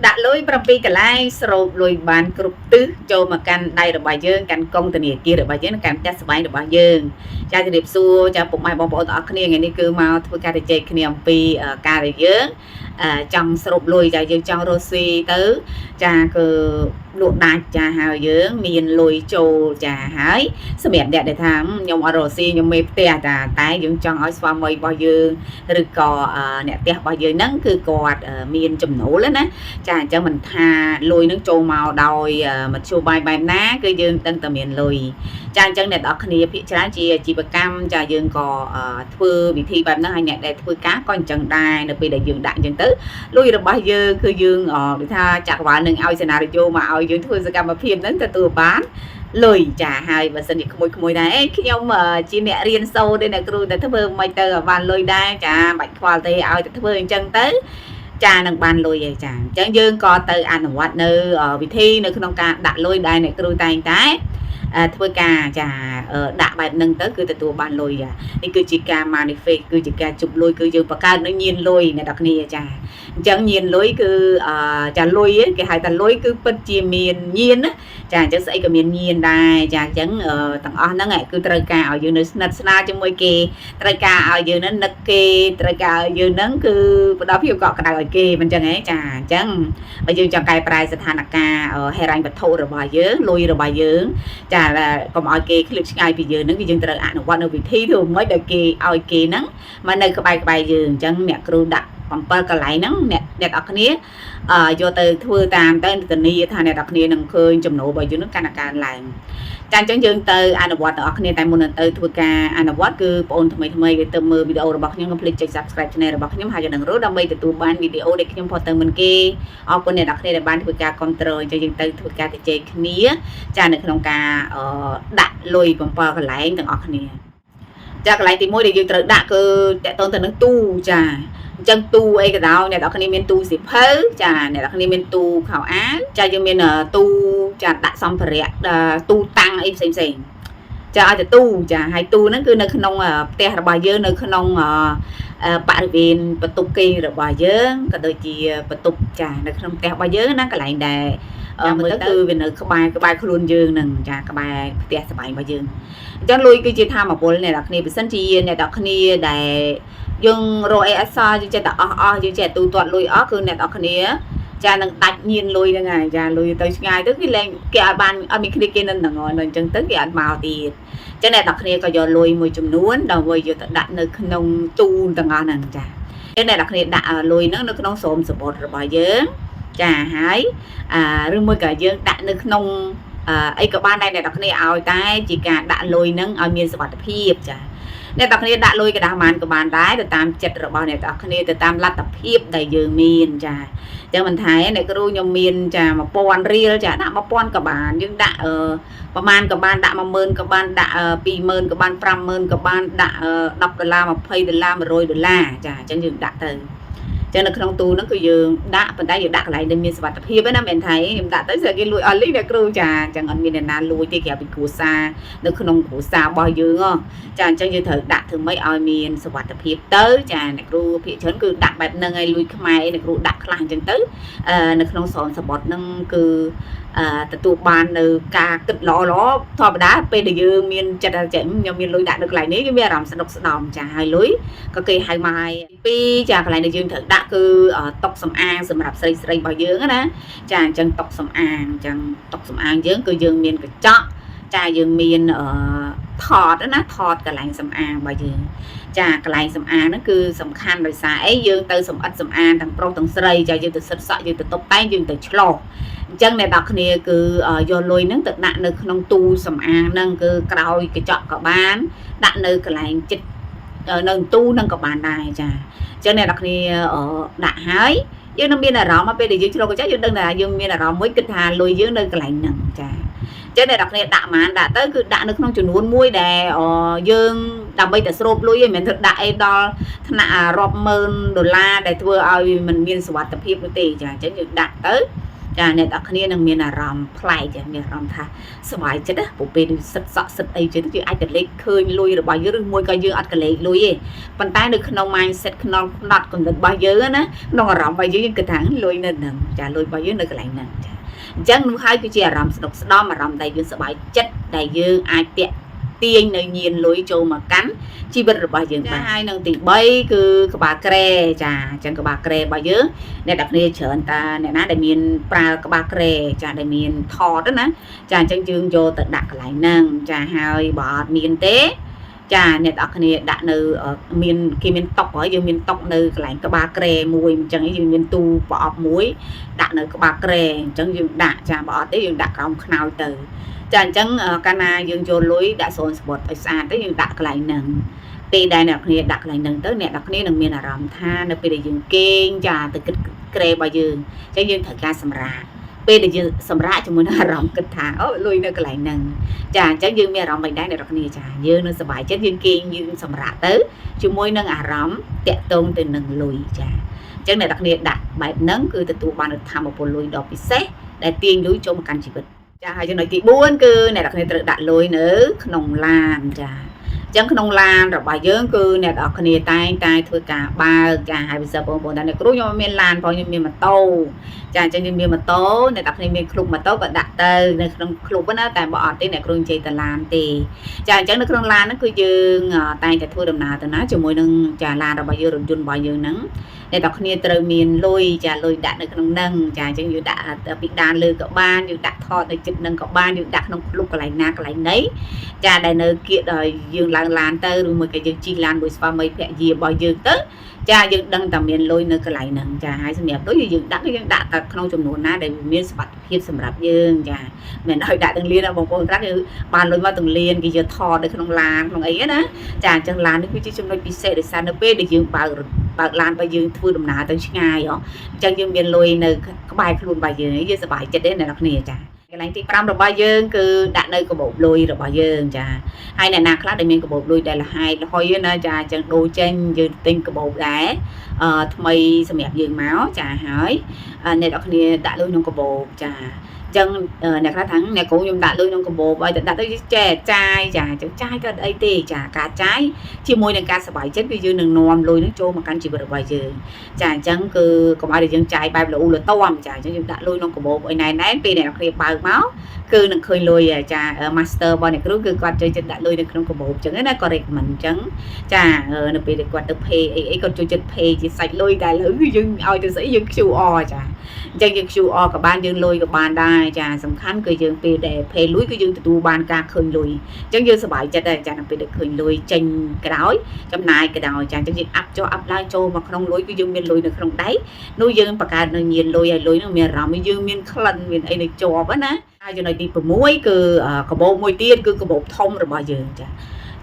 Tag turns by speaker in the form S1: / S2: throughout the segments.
S1: ដាក់លុយ7កន្លែងស្រូបលុយបានគ្រប់ទិសចូលមកកាន់ដៃរបស់យើងកាន់កុងធនាគាររបស់យើងកាន់ផ្ទះសម្បែងរបស់យើងចាជំរាបសួរចាពុកម៉ែបងប្អូនទាំងអស់គ្នាថ្ងៃនេះគឺមកធ្វើការជជែកគ្នាអំពីការដែលយើងចង់ស្រូបលុយចាយើងចង់រស់ស៊ីទៅចាគឺលក់ដាច់ចាហើយយើងមានលុយចូលចាហើយសម្រាប់អ្នកដែលថាខ្ញុំអត់រស់ស៊ីខ្ញុំមេផ្ទះចាតែយើងចង់ឲ្យស្វាមីរបស់យើងឬក៏អ្នកផ្ទះរបស់យើងហ្នឹងគឺគាត់មានចំណូលណាចាអញ្ចឹងមិនថាលុយនឹងចូលមកដោយមធ្យោបាយបែបណាគឺយើងដឹងតែមានលុយចាអញ្ចឹងអ្នកនរគ្នាភាគច្រើនជាអាជីវកម្មចាយើងក៏ធ្វើវិធីបែបហ្នឹងហើយអ្នកដែលធ្វើការក៏អញ្ចឹងដែរនៅពេលដែលយើងដាក់អញ្ចឹងទៅលុយរបស់យើងគឺយើងគេថាចក្រវាលនឹងឲ្យសេណារីយ៉ូមកឲ្យយើងធ្វើសកម្មភាពហ្នឹងទទួលបានលុយចាហើយបើសិនជាក្មួយដែរខ្ញុំជាអ្នករៀនសូត្រទេអ្នកគ្រូតែធ្វើមិនទៅបានលុយដែរចាបាច់ខ្វល់ទេឲ្យតែធ្វើអញ្ចឹងទៅចានឹងបានលុយឯចាអញ្ចឹងយើងក៏ទៅអនុវត្តនៅវិធីនៅក្នុងការដាក់លុយដែរអ្នកគ្រូតែងតែធ្វើការចាដាក់បែបហ្នឹងទៅគឺទទួលបានលុយនេះគឺជាការ manifest គឺជាការជប់លុយគឺយើងបង្កើតនឹងញៀនលុយអ្នកនរគ្នាចាអញ្ចឹងញៀនលុយគឺចាលុយគេហៅថាលុយគឺពិតជាមានញៀនណាចាអញ្ចឹងស្អីក៏មានញៀនដែរចាអញ្ចឹងទាំងអស់ហ្នឹងគឺត្រូវការឲ្យយើងនៅស្និទ្ធស្នាលជាមួយគេត្រូវការឲ្យយើងនឹងនឹកគេត្រូវការឲ្យយើងហ្នឹងគឺផ្ដល់ភាពកក់ក្ដៅឲ្យគេមិនអញ្ចឹងហ៎ចាអញ្ចឹងបើយើងចង់កែប្រែស្ថានភាពហិរញ្ញវត្ថុរបស់យើងលុយរបស់យើងចាកុំឲ្យគេឃ្លៀតឆ្ងាយពីយើងហ្នឹងគឺយើងត្រូវអនុវត្តនៅវិធីធ្វើមិនឲ្យគេឲ្យគេហ្នឹងមកនៅក្បែរយើងអញ្ចឹងអ្នកគ្រូដាក់7កន្លែងហ្នឹងអ្នកអរគ្នាយកទៅធ្វើតាមទៅធានាថាអ្នកនរគ្នានឹងឃើញចំណូលរបស់យើងនឹងកាន់តែកើនឡើងចាអញ្ចឹងយើងទៅអនុវត្តទាំងអស់គ្នាតែមុននឹងទៅធ្វើការអនុវត្តគឺបងប្អូនថ្មីគេទៅមើលវីដេអូរបស់ខ្ញុំកុំភ្លេចចុច Subscribe Channel របស់ខ្ញុំហើយនឹងរត់ដើម្បីទទួលបានវីដេអូដែលខ្ញុំផុសទៅមុនគេអរគុណអ្នកនរគ្នាដែលបានធ្វើការគ្រប់គ្រងអញ្ចឹងយើងទៅធ្វើការជជែកគ្នាចានៅក្នុងការដាក់លុយ7កន្លែងទាំងអស់គ្នាចាកន្លែងទី1ដែលយើងត្រូវដាក់គឺតកតងទៅនឹងទូចាអញ្ចឹងទូអីក៏ដោយអ្នកនរគ្នាមានទូសិភៅចាអ្នកនរគ្នាមានទូខោអាវចាយើងមានទូចាដាក់សម្ភារៈទូតាំងអីផ្សេងចាឲ្យទៅទូចាហើយទូហ្នឹងគឺនៅក្នុងផ្ទះរបស់យើងនៅក្នុងបរិវេណបន្ទប់គេរបស់យើងក៏ដូចជាបន្ទប់ចានៅក្នុងផ្ទះរបស់យើងណាកន្លែងដែលមើលទៅគឺវានៅក្បែរខ្លួនយើងនឹងចាក្បែរផ្ទះសម្បែងរបស់យើងអញ្ចឹងលុយគឺជាធម៌ពលអ្នកនរគ្នាបើសិនជាអ្នកនរគ្នាដែលយើងរកអីអសល់យើងចេះតែអស់យើងចេះទូទាត់លុយអស់គឺអ្នកនរគ្នាចានឹងដាច់ញៀនលុយហ្នឹងហើយចាលុយទៅឆ្ងាយទៅគេលែងគេអត់បានអត់មានគ្នាគេនឹងអញ្ចឹងទៅគេអត់មកទៀតអញ្ចឹងអ្នកនរគ្នាក៏យកលុយមួយចំនួនដើម្បីយកទៅដាក់នៅក្នុងទូទាំងអស់ហ្នឹងចាអញ្ចឹងអ្នកនរគ្នាដាក់លុយហ្នឹងនៅក្នុងស្រោមសំបុត្ររបស់យើងចាហើយឬមួយក៏យើងដាក់នៅក្នុងអីក៏បានដែរអ្នកនរគ្នាឲ្យតែជាការដាក់លុយហ្នឹងឲ្យមានសុវត្ថិភាពចាអ្នកទាំងគ្នាដាក់លុយកដាស់បានក៏បានដែរទៅតាមចិត្តរបស់អ្នកទាំងគ្នាទៅតាមលទ្ធភាពដែលយើងមានចាអញ្ចឹងមិនថាអ្នកគ្រូខ្ញុំមានចា1000រៀលចាដាក់1000ក៏បានយើងដាក់ប្រហែលក៏បានដាក់10000ក៏បានដាក់20000ក៏បាន50000ក៏បានដាក់$10 $20 $100ចាអញ្ចឹងយើងដាក់ទៅចឹងនៅក្នុងទូហ្នឹងគឺយើងដាក់ប៉ុន្តែយើងដាក់កន្លែងដែលមានសុវត្ថិភាពណាមិនថាខ្ញុំដាក់ទៅស្អីគេលួចអស់លីអ្នកគ្រូចាអញ្ចឹងអត់មានអ្នកណាលួចទេក្រៅពីគ្រួសារនៅក្នុងគ្រួសាររបស់យើងចាអញ្ចឹងយើងត្រូវដាក់ធ្វើម៉េចឲ្យមានសុវត្ថិភាពទៅចាអ្នកគ្រូភាគច្រើនគឺដាក់បែបហ្នឹងឲ្យលួចខ្មែរអ្នកគ្រូដាក់ខ្លះអញ្ចឹងទៅនៅក្នុងស្រោមសបុតហ្នឹងគឺទទួលបាននៅការគិតល្អធម្មតាពេលដែលយើងមានចិត្តថាខ្ញុំមានលុយដាក់នៅកន្លែងនេះគឺមានអារម្មណ៍ស្នុកស្ដំចាហើយលុយក៏គេហៅមកហើយពីចាកន្លែងដែលយើងត្រូវដាក់គឺតុសម្អាងសម្រាប់ស្រីរបស់យើងណាចាអញ្ចឹងតុសម្អាងអញ្ចឹងតុសម្អាងយើងគឺយើងមានកញ្ចក់ចាយើងមានថតណាថតកន្លែងសម្អាងរបស់យើងចាកន្លែងសម្អាងហ្នឹងគឺសំខាន់ដោយសារអីយើងទៅសម្អិតសម្អាងទាំងប្រុសទាំងស្រីចាយើងទៅសិតសក់យើងទៅតុបតែងយើងទៅឆ្លោះអញ្ចឹងអ្នកនរគ្នាគឺយកលុយហ្នឹងទៅដាក់នៅក្នុងទូសម្អាងហ្នឹងគឺក្រោយកញ្ចក់ក៏បានដាក់នៅកន្លែងចិត្តនៅទូហ្នឹងក៏បានដែរចាអញ្ចឹងអ្នកនរគ្នាដាក់ហើយយើងនឹងមានអារម្មណ៍ពេលដែលយើងឆ្លងកញ្ចក់យើងដឹងថាយើងមានអារម្មណ៍មួយគិតថាលុយយើងនៅកន្លែងហ្នឹងចាចឹងអ្នកនរគ្នាដាក់ម៉ានដាក់ទៅគឺដាក់នៅក្នុងចំនួនមួយដែលយើងដើម្បីតែស្រូបលុយឯងមិនមែនដាក់អីដល់ថ្នាក់រាប់ម៉ឺន$ដែលធ្វើឲ្យมันមានសុវត្ថិភាពនោះទេចាអញ្ចឹងយើងដាក់ទៅ ចាអ្នកទាំងគ្នានឹងមានអារម្មណ៍ប្លែកចាមានអារម្មណ៍ថាសុបាយចិត្តណាព្រោះពេលសិតសក់សិតអីចឹងយើងអាចទៅលេខឃើញលុយរបស់យើងឬមួយក៏យើងអត់ក៏លេខលុយទេប៉ុន្តែនៅក្នុង mindset ក្នុងផ្នត់គំនិតរបស់យើងណាក្នុងអារម្មណ៍របស់យើងគិតថាលុយនៅនឹងចាលុយរបស់យើងនៅកន្លែងហ្នឹងចាអញ្ចឹងនោះហើយគឺជាអារម្មណ៍ស្នុកស្ដំអារម្មណ៍ដែលយើងសប្បាយចិត្តដែលយើងអាចទាក់ទាញនៅញៀនលុយចូលមកកាន់ជីវិតរបស់យើងបានហើយនឹងទី3គឺក្បាលក្រែចាអញ្ចឹងក្បាលក្រែរបស់យើងអ្នកទាំងគ្នាច្រើនតាអ្នកណាដែលមានប្រើក្បាលក្រែចាដែលមានថតណាចាអញ្ចឹងយើងយកទៅដាក់កន្លែងហ្នឹងចាហើយបើអត់មានទេចាអ្នកទាំងគ្នាដាក់នៅមានគេមានតុកហើយយើងមានតុកនៅកន្លែងក្បាលក្រែមួយអញ្ចឹងយើងមានទូប្រអប់មួយដាក់នៅក្បាលក្រែអញ្ចឹងយើងដាក់ចាបើអត់ទេយើងដាក់ក្រោមខ្នើយទៅចាអញ្ចឹងកាលណាយើងយកលុយដាក់សូនស្បត់ឲ្យស្អាតទៅយើងដាក់កន្លែងហ្នឹងពេលដែលអ្នកគ្នាដាក់កន្លែងហ្នឹងទៅអ្នកទាំងគ្នានឹងមានអារម្មណ៍ថានៅពេលដែលយើងគេងចាទៅគិតក្រែរបស់យើងអញ្ចឹងយើងត្រូវការសម្រាកពេលដែលយើងសម្រាកជាមួយនឹងអារម្មណ៍គិតថាអូលុយនៅកន្លែងហ្នឹងចាអញ្ចឹងយើងមានអារម្មណ៍មិនដែរអ្នកទាំងគ្នាចាយើងនឹងសប្បាយចិត្តយើងគេងយើងសម្រាកទៅជាមួយនឹងអារម្មណ៍តាក់ទងទៅនឹងលុយចាអញ្ចឹងអ្នកទាំងគ្នាដាក់បែបហ្នឹងគឺទទួលបានធម៌ពលលុយដ៏ពិសេសដែលទាញលុយចូលមកកាន់ជីវិតចាហើយចំណុចទី4គឺអ្នកទាំងគ្នាត្រូវដាក់លុយនៅក្នុងឡានចាអញ្ចឹងក្នុងឡានរបស់យើងគឺអ្នកទាំងគ្នាតែងតែធ្វើការបើកចាហើយពិសេសបងប្អូនដែលអ្នកគ្រូខ្ញុំមានឡានផងខ្ញុំមានម៉ូតូចាអញ្ចឹងយើងមានម៉ូតូអ្នកទាំងគ្នាមានក្លុបម៉ូតូក៏ដាក់ទៅនៅក្នុងក្លុបណាតែបើអត់ទេអ្នកគ្រូនិយាយទៅឡានទេចាអញ្ចឹងនៅក្នុងឡានហ្នឹងគឺយើងតែងតែធ្វើដំណើរទៅណាជាមួយនឹងចាឡានរបស់យើងរថយន្តរបស់យើងហ្នឹងអ្នកទាំងគ្នាត្រូវមានលុយចាលុយដាក់នៅក្នុងហ្នឹងចាអញ្ចឹងយើងដាក់ពីដានលើក៏បានយើងដាក់ថតនៅចិត្តហ្នឹងក៏បានយើងដាក់ក្នុងក្លុបកន្លែងណាកន្លែងណីចាដែលនៅគៀកដល់យើងឡើងឡានទៅឬមួយក៏យើងជិះឡានមួយស្វាមីភរិយារបស់យើងទៅចាយើងដឹងតែមានលុយនៅកន្លែងហ្នឹងចាហើយសម្រាប់លុយយើងដាក់តែក្នុងចំនួនណាដែលមានសុវត្ថិភាពសម្រាប់យើងចាមិនឲ្យដាក់ទាំងលានណាបងប្អូនខ្លះគឺបានលុយមកទាំងលានគេយកថតនៅក្នុងឡានក្នុងអីណាចាអញ្ចឹងឡាននេះគឺជាចំណុចពិសេសដោយសារនៅពេលដែលយើងបើកឡានរបស់យើងធ្វើដំណើរទៅឆ្ងាយអញ្ចឹងយើងមានលុយនៅក្បែរខ្លួនរបស់យើងយើងសប្បាយចិត្តទេអ្នកនរគ្នាចាកន្លែងទី5របស់យើងគឺដាក់នៅកាបូបលុយរបស់យើងចាហើយអ្នកណាខ្លះដែលមានកាបូបលុយដែលលហែកលហុយណាចាអញ្ចឹងដូរចេញយើងទិញកាបូបដែរថ្មីសម្រាប់យើងមកចាហើយអ្នកនរគ្នាដាក់លុយក្នុងកាបូបចាចឹងអ្នកខ្លះថាអ្នកគ្រូខ្ញុំដាក់លុយក្នុងកាបូបឲ្យតែដាក់ទៅចេះចាយចាចឹងចាយក៏អីទេចាការចាយជាមួយនឹងការសប្បាយចិត្តគឺយើងនឹងនាំលុយនឹងចូលមកកាន់ជីវិតរបស់យើងចាអញ្ចឹងគឺកុំឲ្យតែយើងចាយបែបលូលទាំចាអញ្ចឹងយើងដាក់លុយក្នុងកាបូបឲ្យណែនពេលអ្នកគ្នាបើកមកគឺនឹងឃើញលុយចា master របស់អ្នកគ្រូគឺគាត់ចូលចិត្តដាក់លុយនៅក្នុងកាបូបអញ្ចឹងណាក៏ recommend អញ្ចឹងចានៅពេលដែលគាត់ទៅ pay អីគាត់ចូលចិត្ត pay ជាសាច់លុយតែលើគឺយើងឲ្យទៅស្អីយើង QR ចាអញ្ចឹងយើង QR ក៏បានយើងលុយក៏បានដែរចាសំខាន់គឺយើងពេលដែល pay លុយគឺយើងទទួលបានការឃើញលុយអញ្ចឹងយើងសប្បាយចិត្តដែរចានៅពេលដែលឃើញលុយចេញក្រោយចំណាយក៏ដោយចាអញ្ចឹងយើងអាប់ចុះអាប់ឡើងចូលមកក្នុងលុយគឺយើងមានលុយនៅក្នុងដៃនោះយើងបង្កើតនៅញៀនលុយហើយលុយនោះមានអារម្មណ៍យើងមានក្លិនមានអីនៅជាប់ណាហើយចំណុចទី6គឺកាបូបមួយទៀតគឺកាបូបធំរបស់យើងចា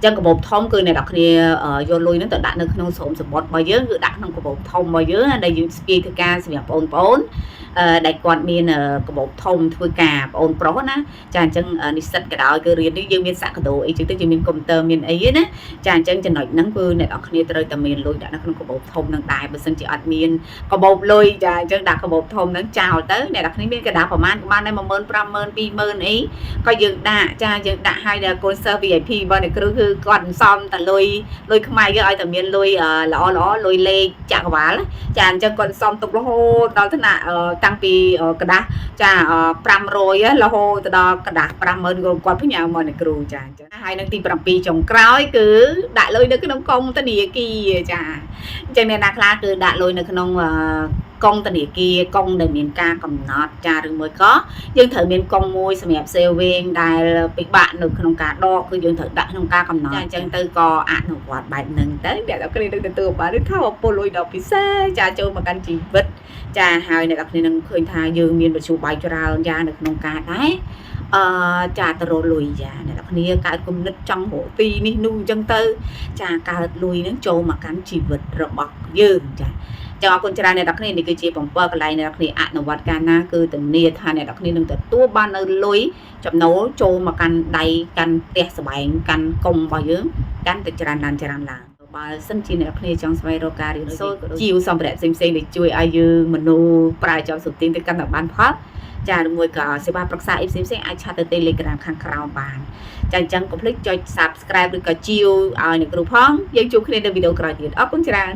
S1: ចឹងកាបូបធំគឺអ្នកនរគ្នាយកលុយហ្នឹងទៅដាក់នៅក្នុងស្រោមសមុទ្ររបស់យើងគឺដាក់ក្នុងកាបូបធំរបស់យើងដែលយើងស្ពាយធ្វើការសម្រាប់បងប្អូនដែលគាត់មានកាបូបធំធ្វើការបងប្រុសណាចាអញ្ចឹងនិស្សិតក៏ដោយគឺរៀននេះយើងមានសាក់កដោអីចឹងទៅយើងមានកុំព្យូទ័រមានអីណាចាអញ្ចឹងចំណុចហ្នឹងគឺអ្នកនរគ្នាត្រូវតែមានលុយដាក់នៅក្នុងកាបូបធំហ្នឹងដែរបើមិនជាអត់មានកាបូបលុយចាអញ្ចឹងដាក់កាបូបធំហ្នឹងចោលទៅអ្នកនរគ្នាមានកដាប្រហែលក៏បានដែរ15000 20000អីក៏យើងដាក់ចាយើងដាក់ឲ្យដល់កូនសិស្ស VIP របស់អ្នកគ្រូគឺគាត់សំតែលុយខ្មែរយើងឲ្យតែមានលុយល្អលុយលេខចក្រវាលចាអញ្ចឹងគាត់សំទុករហូតដល់ថ្នាក់តាំងពីกระดาษចា500រហូតទៅដល់กระดาษ50000គាត់ផ្ញើមកអ្នកគ្រូចាអញ្ចឹងហើយនៅទី7ចុងក្រោយគឺដាក់លុយនៅក្នុងកុងធនាគារចាអញ្ចឹងអ្នកណាខ្លះគឺដាក់លុយនៅក្នុងកុងធនាគារកុងដែលមានការកំណត់ចាឬមួយក៏យើងត្រូវមានកុងមួយសម្រាប់ saving ដែលពិបាកនៅក្នុងការដកគឺយើងត្រូវដាក់ក្នុងការកំណត់ចាអញ្ចឹងទៅក៏អនុវត្តបែបហ្នឹងទៅអ្នកនរគ្នានឹងទទួលបានថាពលលុយដល់ពិសេសចាចូលមកកាន់ជីវិតចាហើយអ្នកនរគ្នានឹងឃើញថាយើងមានវិទ្យុបាយច្រើនយ៉ាងនៅក្នុងការដែរចាទៅរលុយចាអ្នកនរគ្នាកើតគំនិតចង់រកទីនេះនោះអញ្ចឹងទៅចាកើតលុយនឹងចូលមកកាន់ជីវិតរបស់យើងចាចឹងអរគុណច្រើនអ្នកនរគ្នានេះគឺជា7កន្លែងអ្នកនរគ្នាអនុវត្តការណាគឺធានាថាអ្នកនរគ្នានឹងទទួលបាននៅលុយចំណូលចូលមកកាន់ដៃកាន់ផ្ទះសម្បែងកាន់កុំរបស់យើងកាន់តែច្រើនឡើងបើសិនជាអ្នកគ្នាចង់ស្វែងរកការរៀនសូត្រជីវសម្ភារៈផ្សេងៗដែលជួយឲ្យយើងមនុស្សប្រើចំសុទានទៅកាន់តែបានផល ចាឬមួយក៏សេវាប្រឹក្សាអីផ្សេងៗអាចឆាតទៅ Telegram ខាងក្រោមបានចាអញ្ចឹងកុំភ្លេចចុច Subscribe ឬក៏ជាវឲ្យអ្នកគ្រូផងយើងជួបគ្នានៅវីដេអូក្រោយទៀតអរគុណច្រើន